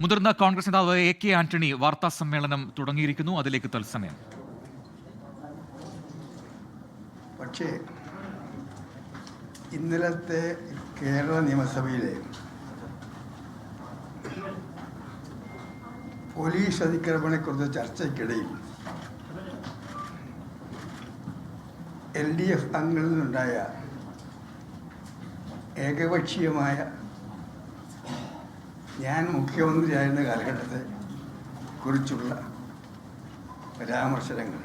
മുതിർന്ന കോൺഗ്രസ് നേതാവ് AK ആന്റണി വാർത്താ സമ്മേളനം തുടങ്ങിയിരിക്കുന്നു. അതിലേക്ക് തത്സമയം. പക്ഷേ ഇന്നലത്തെ കേരള നിയമസഭയിലെ പോലീസ് അതിക്രമണത്തെക്കുറിച്ച് ചർച്ചയ്ക്കിടയിൽ LDF അംഗങ്ങളിൽ നിന്നുണ്ടായ ഏകപക്ഷീയമായ ഞാൻ മുഖ്യമന്ത്രിയായിരുന്ന കാലഘട്ടത്തെ കുറിച്ചുള്ള പരാമർശനങ്ങൾ,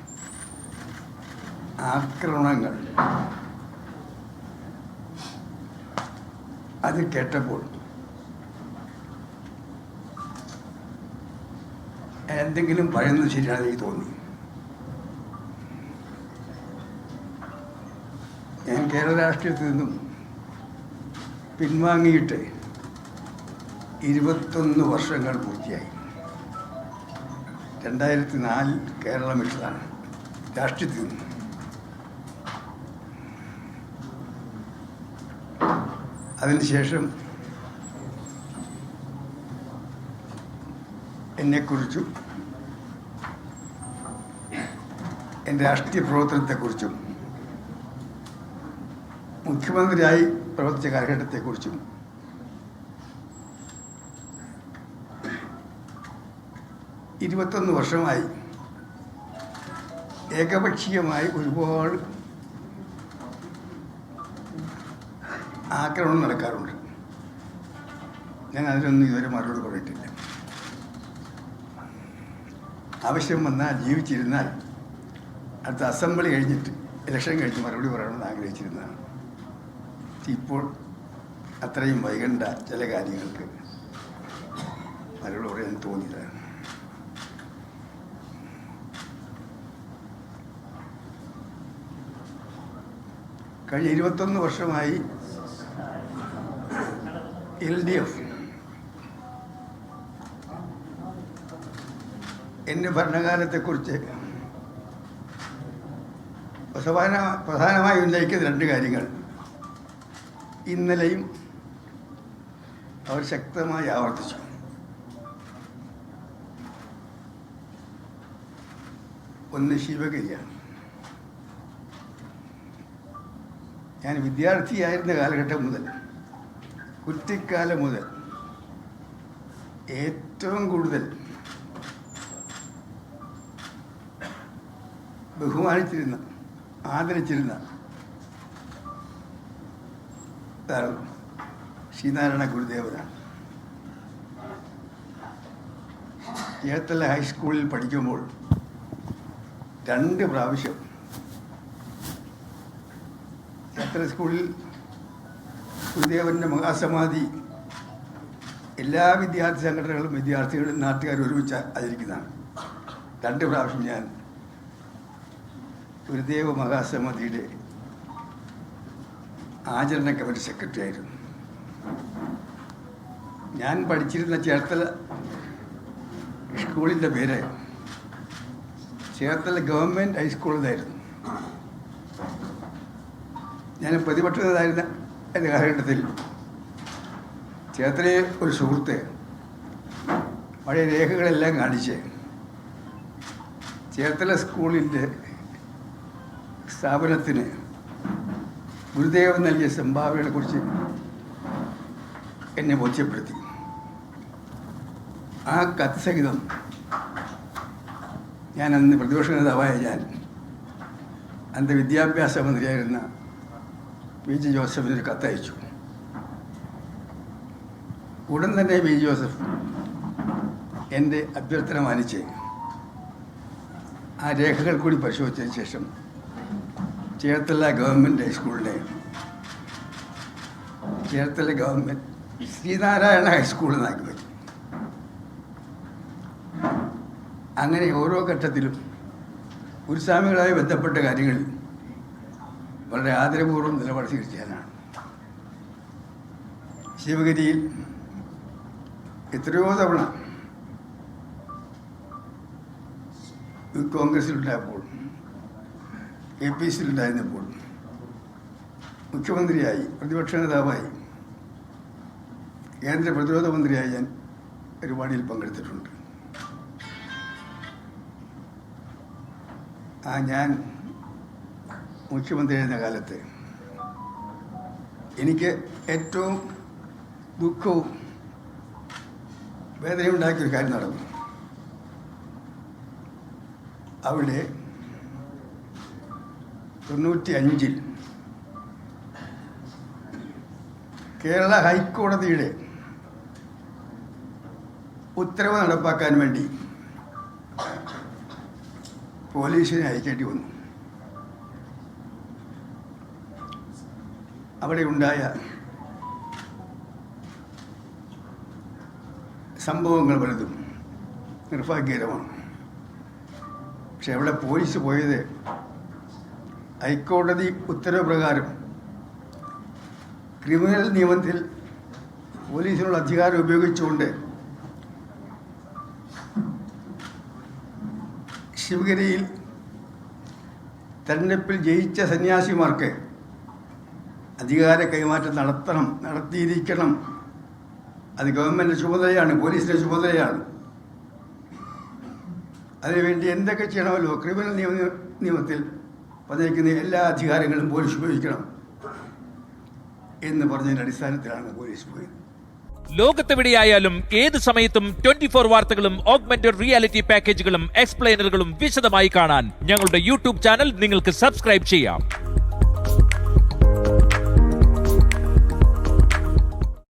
ആക്രമണങ്ങൾ അത് കേട്ടപ്പോൾ എന്തെങ്കിലും പറയുന്നത് ശരിയാണെന്ന് എനിക്ക് തോന്നി. ഞാൻ കേരള രാഷ്ട്രീയത്തിൽ നിന്നും പിൻവാങ്ങിയിട്ട് 21 വർഷങ്ങൾ പൂർത്തിയായി. 2004 കേരളം വിട്ടതാണ് രാഷ്ട്രീയത്തിൽ നിന്ന്. അതിനുശേഷം എന്നെക്കുറിച്ചും എൻ്റെ രാഷ്ട്രീയ പ്രവർത്തനത്തെക്കുറിച്ചും മുഖ്യമന്ത്രിയായി പ്രവർത്തിച്ച കാലഘട്ടത്തെക്കുറിച്ചും വർഷമായി ഏകപക്ഷീയമായി ഒരുപാട് ആക്രമണം നടക്കാറുണ്ട്. ഞാൻ അതിനൊന്നും ഇതുവരെ മറുപടി പറഞ്ഞിട്ടില്ല. ആവശ്യം വന്നാൽ ജീവിച്ചിരുന്നാൽ അടുത്ത അസംബ്ലി കഴിഞ്ഞിട്ട് ഇലക്ഷൻ കഴിഞ്ഞ് മറുപടി പറയണമെന്ന് ആഗ്രഹിച്ചിരുന്നതാണ്. ഇപ്പോൾ അത്രയും വൈകണ്ട ചില കാര്യങ്ങൾക്ക് മറുപടി പറയാൻ തോന്നിയതാണ്. കഴിഞ്ഞ 21 വർഷമായി LDF എൻ്റെ ഭരണകാലത്തെക്കുറിച്ച് പ്രധാനമായി ഉന്നയിക്കുന്ന 2 കാര്യങ്ങൾ ഇന്നലെയും അവർ ശക്തമായി ആവർത്തിച്ചു. ഒന്ന് ശിവഗിരിയാണ്. ഞാൻ വിദ്യാർത്ഥിയായിരുന്ന കാലഘട്ടം മുതൽ, കുട്ടിക്കാലം മുതൽ ഏറ്റവും കൂടുതൽ ബഹുമാനിച്ചിരുന്ന, ആദരിച്ചിരുന്ന ശ്രീനാരായണ ഗുരുദേവനാണ്. ചേർത്തല ഹൈസ്കൂളിൽ പഠിക്കുമ്പോൾ 2 പ്രാവശ്യം ചേർത്തല സ്കൂളിൽ ഗുരുദേവൻ്റെ മഹാസമാധി എല്ലാ വിദ്യാർത്ഥി സംഘടനകളും വിദ്യാർത്ഥികളും നാട്ടുകാരും ഒരുമിച്ച് ആചരിക്കുന്നതാണ്. 2 പ്രാവശ്യം ഞാൻ ഗുരുദേവ മഹാസമാധിയുടെ ആചരണ കമ്മിറ്റി സെക്രട്ടറി ആയിരുന്നു. ഞാൻ പഠിച്ചിരുന്ന ചേർത്തല സ്കൂളിൻ്റെ പേര് ചേർത്തല ഗവൺമെൻറ് ഹൈസ്കൂൾ എന്നായിരുന്നു. ഞാൻ പ്രതിപക്ഷ നേതായിരുന്ന എൻ്റെ കാലഘട്ടത്തിൽ ചേർത്തലയെ ഒരു സുഹൃത്ത് പഴയ രേഖകളെല്ലാം കാണിച്ച് ചേർത്തല സ്കൂളിൻ്റെ സ്ഥാപനത്തിന് ഗുരുദേവൻ നൽകിയ സംഭാവനകളെക്കുറിച്ച് എന്നെ ബോധ്യപ്പെടുത്തി. ആ കത്ത് സഹിതം ഞാൻ അന്ന് പ്രതിപക്ഷ നേതാവായ ഞാൻ അന്ന് വിദ്യാഭ്യാസ മന്ത്രിയായിരുന്ന PG ജോസഫിനൊരു കത്തയച്ചു. ഉടൻ തന്നെ PG ജോസഫ് എൻ്റെ അഭ്യർത്ഥന മാനിച്ച് ആ രേഖകൾ കൂടി പരിശോധിച്ചതിന് ശേഷം ചേർത്തല ഗവൺമെൻറ് ഹൈസ്കൂളിനെ ചേർത്തല ഗവൺമെൻറ് ശ്രീനാരായണ ഹൈസ്കൂൾ എന്നാക്കി വെച്ചു. അങ്ങനെ ഓരോ ഘട്ടത്തിലും ഗുരുസ്വാമികളുമായി ബന്ധപ്പെട്ട കാര്യങ്ങളിൽ വളരെ ആദരപൂർവ്വം നിലപാട് സ്വീകരിച്ചാണ്. ശിവഗിരിയിൽ എത്രയോ തവണ യൂത്ത് കോൺഗ്രസിലുണ്ടായപ്പോൾ, APCയിലുണ്ടായിരുന്നപ്പോൾ, മുഖ്യമന്ത്രിയായി, പ്രതിപക്ഷ നേതാവായി, കേന്ദ്ര പ്രതിരോധ മന്ത്രിയായി ഞാൻ പരിപാടിയിൽ പങ്കെടുത്തിട്ടുണ്ട്. ഞാൻ മുഖ്യമന്ത്രിയായിരുന്ന കാലത്ത് എനിക്ക് ഏറ്റവും ദുഃഖവും വേദനയും ഉണ്ടാക്കിയൊരു കാര്യം നടന്നു. അവിടെ 95 കേരള ഹൈക്കോടതിയുടെ ഉത്തരവ് നടപ്പാക്കാൻ വേണ്ടി പോലീസിനെ അയക്കേണ്ടി വന്നു. അവിടെ ഉണ്ടായ സംഭവങ്ങൾ പലതും നിർഭാഗ്യകരമാണ്. പക്ഷെ അവിടെ പോലീസ് പോയത് ഹൈക്കോടതി ഉത്തരവ് പ്രകാരം ക്രിമിനൽ നിയമത്തിൽ പോലീസിനുള്ള അധികാരം ഉപയോഗിച്ചുകൊണ്ട് ശിവഗിരിയിൽ തെരഞ്ഞെടുപ്പിൽ ജയിച്ച സന്യാസിമാർക്ക് അധികാര കൈമാറ്റം നടത്തിയിരിക്കണം. അത് ഗവൺമെൻറ് ചുമതലയാണ്, പോലീസിൻ്റെ ചുമതലയാണ്. അതിനുവേണ്ടി എന്തൊക്കെ ചെയ്യണമല്ലോ ക്രിമിനൽ നിയമത്തിൽ പറഞ്ഞിരിക്കുന്ന എല്ലാ അധികാരങ്ങളും പോലീസ് ഉപയോഗിക്കണം എന്ന് പറഞ്ഞതിൻ്റെ അടിസ്ഥാനത്തിലാണ് പോലീസ് പോയത്. ലോകത്തെവിടെയായാലും ഏത് സമയത്തും 24 വാർത്തകളും ഓഗ്മെന്റഡ് റിയാലിറ്റി പാക്കേജുകളും എക്സ്പ്ലെയിനറുകളും വിശദമായി കാണാൻ ഞങ്ങളുടെ യൂട്യൂബ് ചാനൽ നിങ്ങൾക്ക് സബ്സ്ക്രൈബ് ചെയ്യാം.